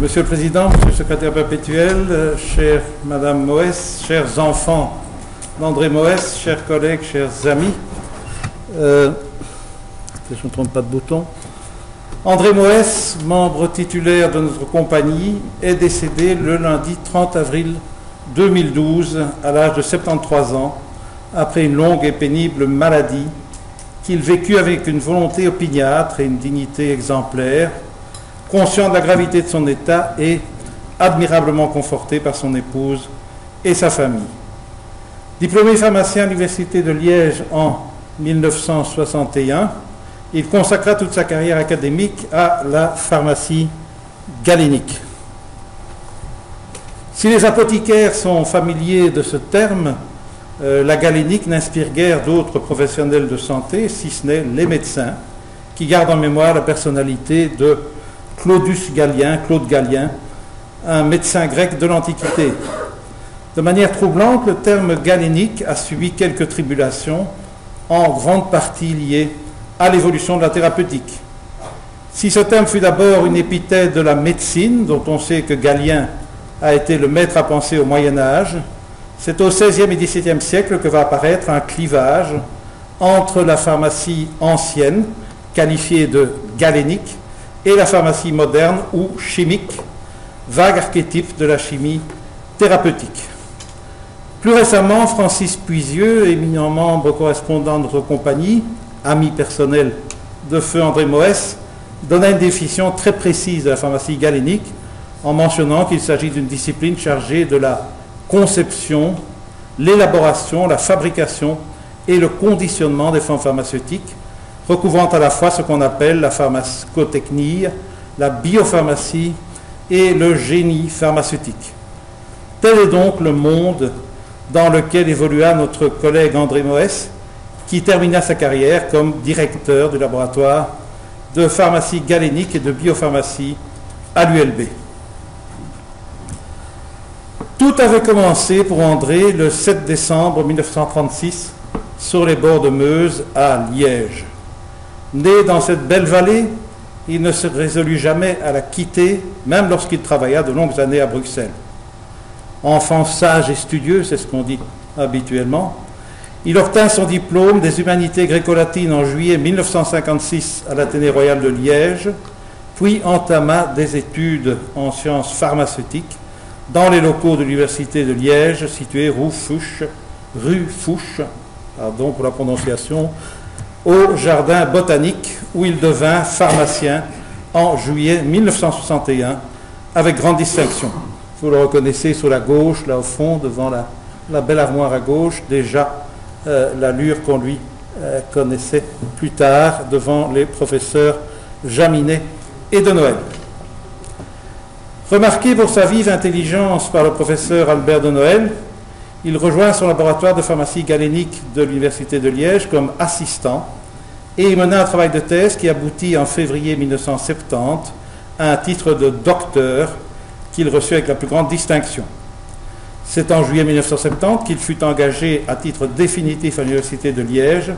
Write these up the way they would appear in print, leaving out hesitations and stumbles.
Monsieur le Président, Monsieur le Secrétaire perpétuel, chère Madame Moès, chers enfants d'André Moès, chers collègues, chers amis, je ne me trompe pas de bouton. André Moès, membre titulaire de notre compagnie, est décédé le lundi 30 avril 2012 à l'âge de 73 ans, après une longue et pénible maladie qu'il vécut avec une volonté opiniâtre et une dignité exemplaire, conscient de la gravité de son état et admirablement conforté par son épouse et sa famille. Diplômé pharmacien à l'Université de Liège en 1961, il consacra toute sa carrière académique à la pharmacie galénique. Si les apothicaires sont familiers de ce terme, la galénique n'inspire guère d'autres professionnels de santé, si ce n'est les médecins, qui gardent en mémoire la personnalité de Claude Galien, un médecin grec de l'Antiquité. De manière troublante, le terme galénique a subi quelques tribulations, en grande partie liées à l'évolution de la thérapeutique. Si ce terme fut d'abord une épithète de la médecine, dont on sait que Galien a été le maître à penser au Moyen-Âge, c'est au XVIe et XVIIe siècle que va apparaître un clivage entre la pharmacie ancienne, qualifiée de galénique, et la pharmacie moderne ou chimique, vague archétype de la chimie thérapeutique. Plus récemment, Francis Puisieux, éminent membre correspondant de notre compagnie, ami personnel de feu André Moès, donna une définition très précise de la pharmacie galénique en mentionnant qu'il s'agit d'une discipline chargée de la conception, l'élaboration, la fabrication et le conditionnement des formes pharmaceutiques, recouvrant à la fois ce qu'on appelle la pharmacotechnie, la biopharmacie et le génie pharmaceutique. Tel est donc le monde dans lequel évolua notre collègue André Moès, qui termina sa carrière comme directeur du laboratoire de pharmacie galénique et de biopharmacie à l'ULB. Tout avait commencé pour André le 7 décembre 1936 sur les bords de Meuse à Liège. Né dans cette belle vallée, il ne se résolut jamais à la quitter, même lorsqu'il travailla de longues années à Bruxelles. Enfant sage et studieux, c'est ce qu'on dit habituellement, il obtint son diplôme des humanités gréco-latines en juillet 1956 à l'Athénée royal de Liège, puis entama des études en sciences pharmaceutiques dans les locaux de l'Université de Liège, situés rue Fouche, pardon pour la prononciation, au jardin botanique, où il devint pharmacien en juillet 1961, avec grande distinction. Vous le reconnaissez sur la gauche, là au fond, devant la belle armoire à gauche, déjà l'allure qu'on lui connaissait plus tard devant les professeurs Jaminet et de Noël. Remarqué pour sa vive intelligence par le professeur Albert de Noël, il rejoint son laboratoire de pharmacie galénique de l'Université de Liège comme assistant et il mena un travail de thèse qui aboutit en février 1970 à un titre de docteur qu'il reçut avec la plus grande distinction. C'est en juillet 1970 qu'il fut engagé à titre définitif à l'Université de Liège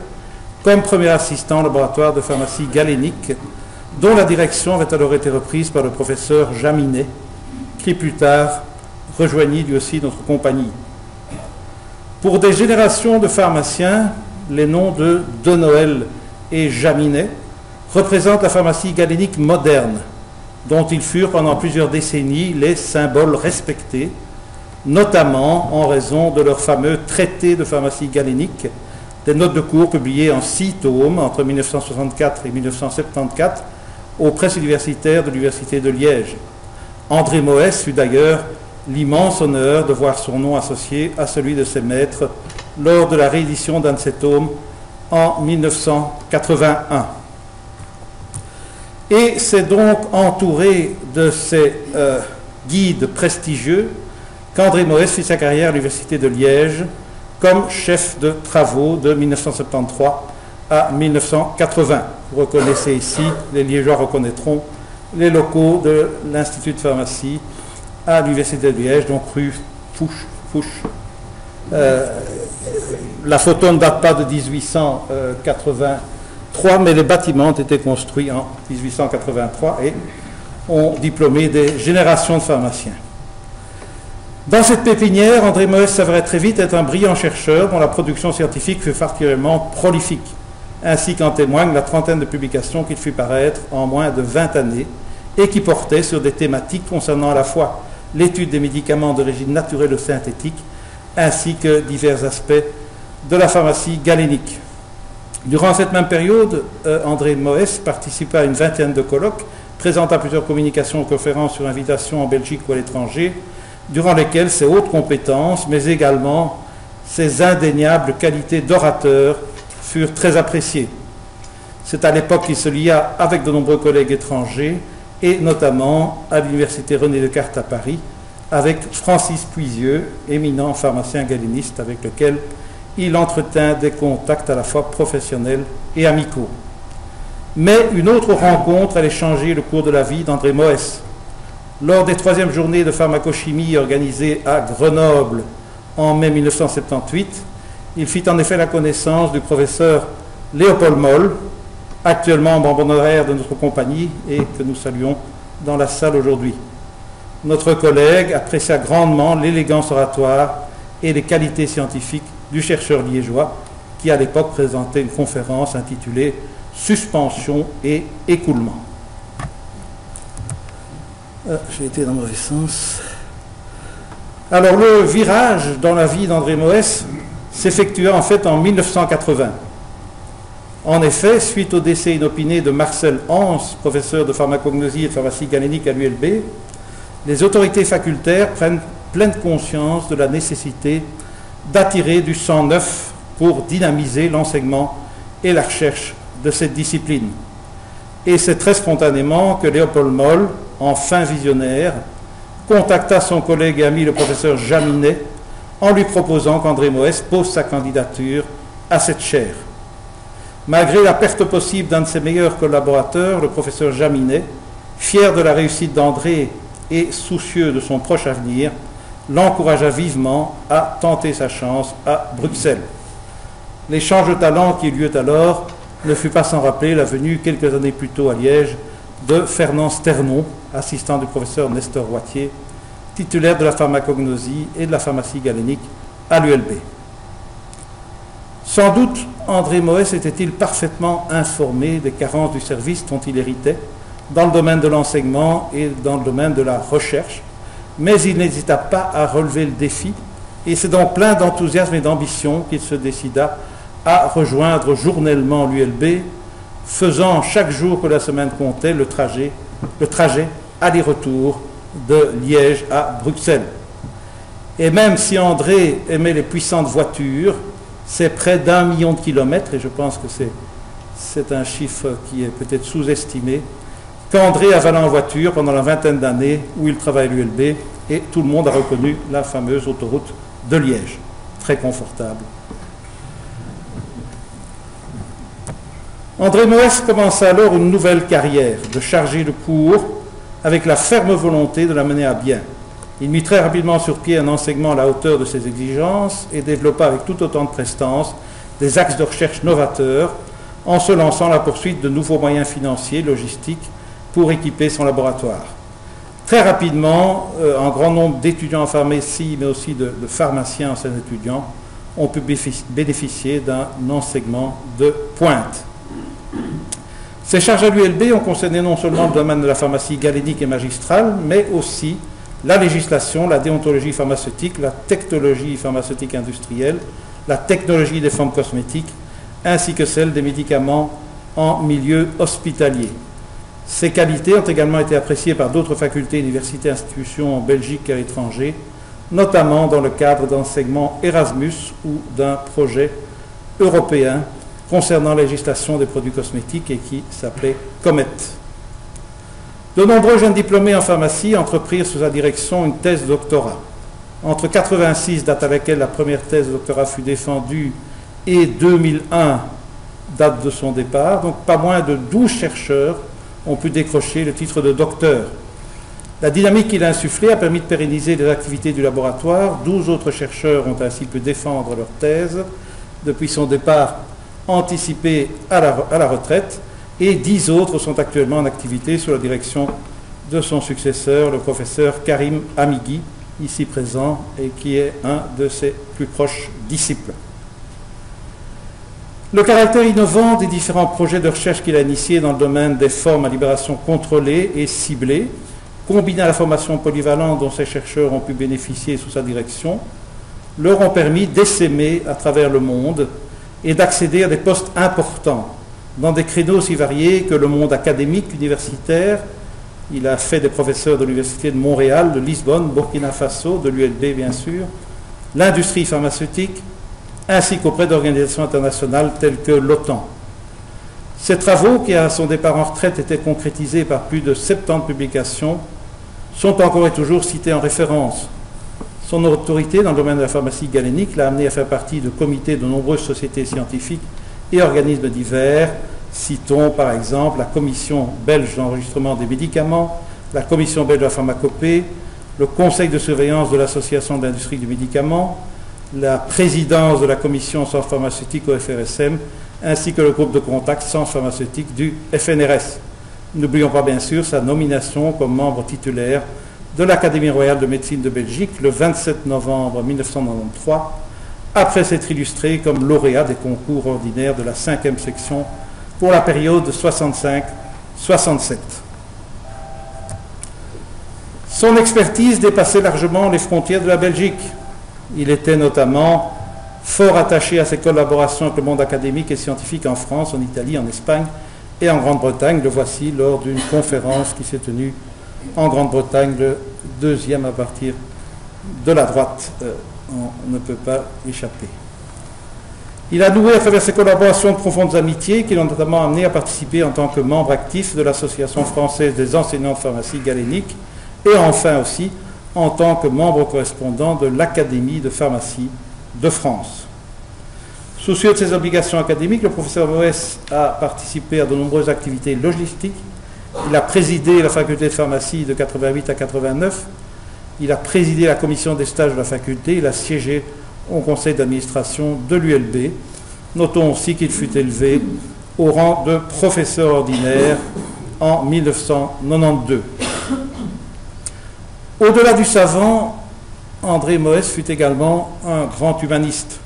comme premier assistant au laboratoire de pharmacie galénique, dont la direction avait alors été reprise par le professeur Jaminet, qui plus tard rejoignit lui aussi notre compagnie. Pour des générations de pharmaciens, les noms de Noël et Jaminet représentent la pharmacie galénique moderne, dont ils furent pendant plusieurs décennies les symboles respectés, notamment en raison de leur fameux traité de pharmacie galénique, des notes de cours publiées en 6 tomes entre 1964 et 1974 aux presses universitaires de l'Université de Liège. André Moès fut d'ailleurs l'immense honneur de voir son nom associé à celui de ses maîtres lors de la réédition d'un de ces tomes en 1981. Et c'est donc entouré de ces guides prestigieux qu'André Moès fit sa carrière à l'Université de Liège comme chef de travaux de 1973 à 1980. Vous reconnaissez ici, les Liégeois reconnaîtront les locaux de l'Institut de pharmacie à l'Université de Liège, donc rue Fouche. La photo ne date pas de 1883, mais les bâtiments ont été construits en 1883 et ont diplômé des générations de pharmaciens. Dans cette pépinière, André Moës s'avérait très vite être un brillant chercheur dont la production scientifique fut particulièrement prolifique, ainsi qu'en témoigne la trentaine de publications qu'il fit paraître en moins de 20 années et qui portaient sur des thématiques concernant à la fois l'étude des médicaments d'origine naturelle ou synthétique, ainsi que divers aspects de la pharmacie galénique. Durant cette même période, André Moës participa à une vingtaine de colloques, présenta plusieurs communications et conférences sur invitation en Belgique ou à l'étranger, durant lesquelles ses hautes compétences, mais également ses indéniables qualités d'orateur furent très appréciées. C'est à l'époque qu'il se lia avec de nombreux collègues étrangers, et notamment à l'Université René Descartes à Paris, avec Francis Puisieux, éminent pharmacien galéniste avec lequel il entretint des contacts à la fois professionnels et amicaux. Mais une autre rencontre allait changer le cours de la vie d'André Moës. Lors des 3e journées de pharmacochimie organisées à Grenoble en mai 1978, il fit en effet la connaissance du professeur Léopold Moll, actuellement membre honoraire de notre compagnie et que nous saluons dans la salle aujourd'hui. Notre collègue apprécia grandement l'élégance oratoire et les qualités scientifiques du chercheur liégeois qui à l'époque présentait une conférence intitulée « Suspension et écoulement ». J'ai été dans le mauvais sens. Alors le virage dans la vie d'André Moës s'effectua en fait en 1980. En effet, suite au décès inopiné de Marcel Hans, professeur de pharmacognosie et de pharmacie galénique à l'ULB, les autorités facultaires prennent pleine conscience de la nécessité d'attirer du sang neuf pour dynamiser l'enseignement et la recherche de cette discipline. Et c'est très spontanément que Léopold Moll, en fin visionnaire, contacta son collègue et ami le professeur Jaminet en lui proposant qu'André Moës pose sa candidature à cette chaire. Malgré la perte possible d'un de ses meilleurs collaborateurs, le professeur Jaminet, fier de la réussite d'André et soucieux de son proche avenir, l'encouragea vivement à tenter sa chance à Bruxelles. L'échange de talents qui eut lieu alors ne fut pas sans rappeler la venue quelques années plus tôt à Liège de Fernand Sternon, assistant du professeur Nestor Wattier, titulaire de la pharmacognosie et de la pharmacie galénique à l'ULB. Sans doute, André Moës était-il parfaitement informé des carences du service dont il héritait dans le domaine de l'enseignement et dans le domaine de la recherche, mais il n'hésita pas à relever le défi, et c'est donc plein d'enthousiasme et d'ambition qu'il se décida à rejoindre journellement l'ULB, faisant chaque jour que la semaine comptait le trajet aller-retour de Liège à Bruxelles. Et même si André aimait les puissantes voitures, c'est près d'1 million de kilomètres, et je pense que c'est un chiffre qui est peut-être sous-estimé, qu'André avala en voiture pendant la vingtaine d'années où il travaille à l'ULB, et tout le monde a reconnu la fameuse autoroute de Liège, très confortable. André Moës commença alors une nouvelle carrière de chargé de cours avec la ferme volonté de la mener à bien. Il mit très rapidement sur pied un enseignement à la hauteur de ses exigences et développa avec tout autant de prestance des axes de recherche novateurs en se lançant à la poursuite de nouveaux moyens financiers, logistiques, pour équiper son laboratoire. Très rapidement, un grand nombre d'étudiants en pharmacie, mais aussi de pharmaciens anciens étudiants, ont pu bénéficier d'un enseignement de pointe. Ces charges à l'ULB ont concerné non seulement le domaine de la pharmacie galénique et magistrale, mais aussi la législation, la déontologie pharmaceutique, la technologie pharmaceutique industrielle, la technologie des formes cosmétiques, ainsi que celle des médicaments en milieu hospitalier. Ces qualités ont également été appréciées par d'autres facultés, universités, institutions en Belgique et à l'étranger, notamment dans le cadre d'enseignement Erasmus ou d'un projet européen concernant la législation des produits cosmétiques et qui s'appelait COMET. De nombreux jeunes diplômés en pharmacie entreprirent sous sa direction une thèse de doctorat. Entre 1986, date à laquelle la première thèse de doctorat fut défendue, et 2001, date de son départ, donc pas moins de 12 chercheurs ont pu décrocher le titre de docteur. La dynamique qu'il a insufflée a permis de pérenniser les activités du laboratoire. 12 autres chercheurs ont ainsi pu défendre leur thèse depuis son départ anticipé à la retraite, et 10 autres sont actuellement en activité sous la direction de son successeur, le professeur Karim Amighi, ici présent, et qui est un de ses plus proches disciples. Le caractère innovant des différents projets de recherche qu'il a initiés dans le domaine des formes à libération contrôlée et ciblée, combiné à la formation polyvalente dont ces chercheurs ont pu bénéficier sous sa direction, leur ont permis d'essaimer à travers le monde et d'accéder à des postes importants dans des créneaux aussi variés que le monde académique, universitaire. Il a fait des professeurs de l'Université de Montréal, de Lisbonne, Burkina Faso, de l'ULB bien sûr, l'industrie pharmaceutique, ainsi qu'auprès d'organisations internationales telles que l'OTAN. Ces travaux, qui à son départ en retraite étaient concrétisés par plus de 70 publications, sont encore et toujours cités en référence. Son autorité dans le domaine de la pharmacie galénique l'a amené à faire partie de comités de nombreuses sociétés scientifiques et organismes divers. Citons par exemple la Commission belge d'enregistrement des médicaments, la Commission belge de la pharmacopée, le Conseil de surveillance de l'Association de l'industrie du médicament, la présidence de la Commission sciences pharmaceutiques au FRSM, ainsi que le groupe de contact sciences pharmaceutiques du FNRS. N'oublions pas bien sûr sa nomination comme membre titulaire de l'Académie royale de médecine de Belgique le 27 novembre 1993, après s'être illustré comme lauréat des concours ordinaires de la 5e section pour la période 65-67. Son expertise dépassait largement les frontières de la Belgique. Il était notamment fort attaché à ses collaborations avec le monde académique et scientifique en France, en Italie, en Espagne et en Grande-Bretagne. Le voici lors d'une conférence qui s'est tenue en Grande-Bretagne, le deuxième à partir de la droite. On ne peut pas échapper. Il a noué à travers ses collaborations de profondes amitiés qui l'ont notamment amené à participer en tant que membre actif de l'Association française des enseignants de pharmacie galénique et enfin aussi en tant que membre correspondant de l'Académie de pharmacie de France. Soucieux de ses obligations académiques, le professeur Moès a participé à de nombreuses activités logistiques. Il a présidé la faculté de pharmacie de 88 à 89. Il a présidé la commission des stages de la faculté. Il a siégé au conseil d'administration de l'ULB. Notons aussi qu'il fut élevé au rang de professeur ordinaire en 1992. Au-delà du savant, André Moès fut également un grand humaniste.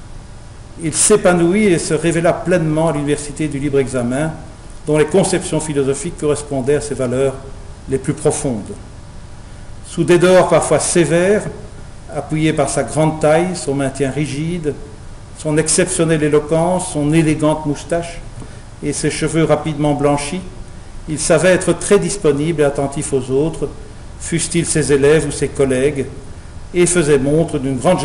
Il s'épanouit et se révéla pleinement à l'Université du libre examen, dont les conceptions philosophiques correspondaient à ses valeurs les plus profondes. Sous des dehors parfois sévères, appuyé par sa grande taille, son maintien rigide, son exceptionnelle éloquence, son élégante moustache et ses cheveux rapidement blanchis, il savait être très disponible et attentif aux autres, fussent-ils ses élèves ou ses collègues, et faisait montre d'une grande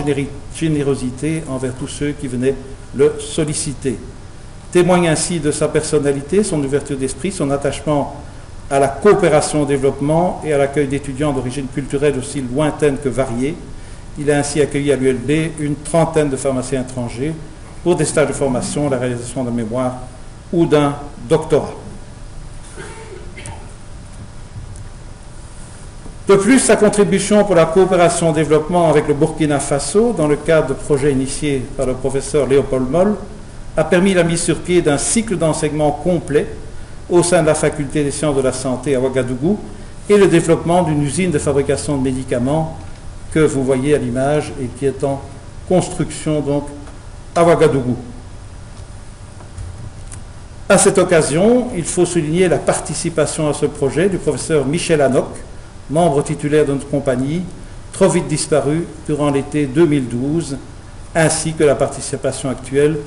générosité envers tous ceux qui venaient le solliciter. Témoigne ainsi de sa personnalité, son ouverture d'esprit, son attachement à la coopération au développement et à l'accueil d'étudiants d'origine culturelle aussi lointaine que variée. Il a ainsi accueilli à l'ULB une trentaine de pharmaciens étrangers pour des stages de formation, la réalisation d'un mémoire ou d'un doctorat. De plus, sa contribution pour la coopération au développement avec le Burkina Faso, dans le cadre de projets initiés par le professeur Léopold Moll, a permis la mise sur pied d'un cycle d'enseignement complet au sein de la faculté des sciences de la santé à Ouagadougou et le développement d'une usine de fabrication de médicaments que vous voyez à l'image et qui est en construction donc à Ouagadougou. À cette occasion, il faut souligner la participation à ce projet du professeur Michel Hanoc, membre titulaire de notre compagnie, trop vite disparu durant l'été 2012, ainsi que la participation actuelle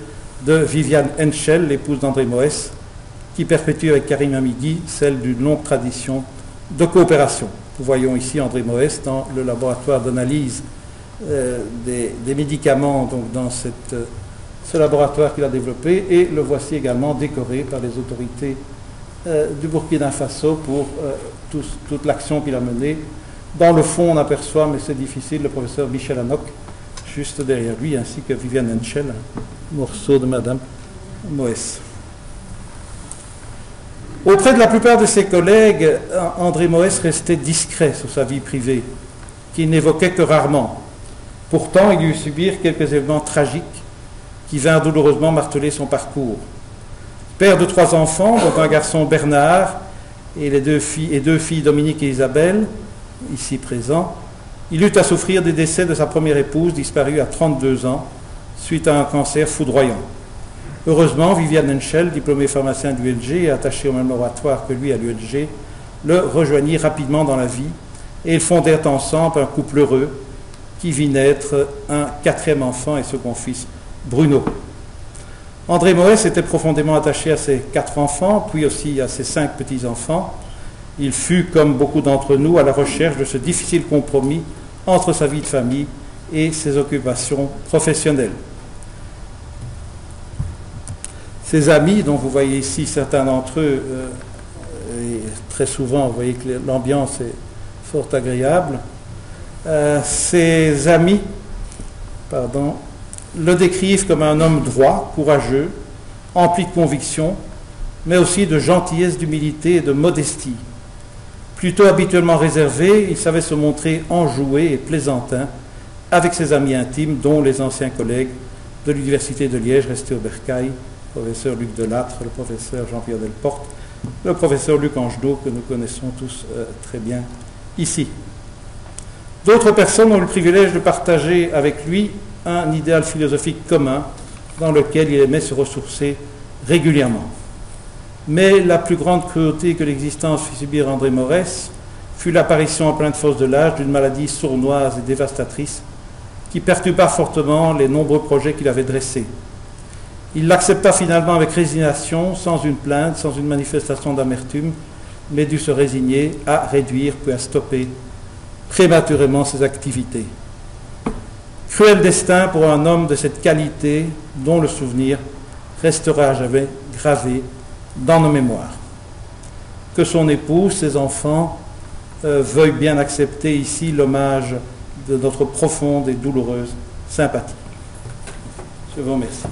de Viviane Henschel, l'épouse d'André Moès, qui perpétue avec Karim Amighi celle d'une longue tradition de coopération. Nous voyons ici André Moès dans le laboratoire d'analyse des médicaments, donc dans ce laboratoire qu'il a développé, et le voici également décoré par les autorités du Burkina Faso pour toute l'action qu'il a menée. Dans le fond, on aperçoit, mais c'est difficile, le professeur Michel Hanoc, juste derrière lui, ainsi que Viviane Henschel, un morceau de Madame Moès. Auprès de la plupart de ses collègues, André Moès restait discret sur sa vie privée, qu'il n'évoquait que rarement. Pourtant, il eut subir quelques événements tragiques qui vinrent douloureusement marteler son parcours. Père de 3 enfants, dont un garçon Bernard, et deux filles Dominique et Isabelle, ici présents, il eut à souffrir des décès de sa première épouse, disparue à 32 ans, suite à un cancer foudroyant. Heureusement, Viviane Henschel, diplômé pharmacien de l'ULG et attaché au même laboratoire que lui à l'ULG, le rejoignit rapidement dans la vie et ils fondèrent ensemble un couple heureux qui vit naître un 4e enfant et second fils, Bruno. André Moès était profondément attaché à ses 4 enfants, puis aussi à ses 5 petits-enfants. Il fut, comme beaucoup d'entre nous, à la recherche de ce difficile compromis entre sa vie de famille et ses occupations professionnelles. Ses amis, dont vous voyez ici certains d'entre eux, et très souvent, vous voyez que l'ambiance est fort agréable, ses amis, le décrivent comme un homme droit, courageux, empli de conviction, mais aussi de gentillesse, d'humilité et de modestie. Plutôt habituellement réservé, il savait se montrer enjoué et plaisantin avec ses amis intimes, dont les anciens collègues de l'Université de Liège, restés au Bercail, le professeur Luc Delattre, le professeur Jean-Pierre Delporte, le professeur Luc Angedeau, que nous connaissons tous très bien ici. D'autres personnes ont eu le privilège de partager avec lui un idéal philosophique commun dans lequel il aimait se ressourcer régulièrement. Mais la plus grande cruauté que l'existence fit subir André Moès fut l'apparition en pleine force de l'âge d'une maladie sournoise et dévastatrice qui perturba fortement les nombreux projets qu'il avait dressés. Il l'accepta finalement avec résignation, sans une plainte, sans une manifestation d'amertume, mais dut se résigner à réduire puis à stopper prématurément ses activités. Cruel destin pour un homme de cette qualité dont le souvenir restera à jamais gravé dans nos mémoires. Que son épouse, ses enfants veuillent bien accepter ici l'hommage de notre profonde et douloureuse sympathie. Je vous remercie.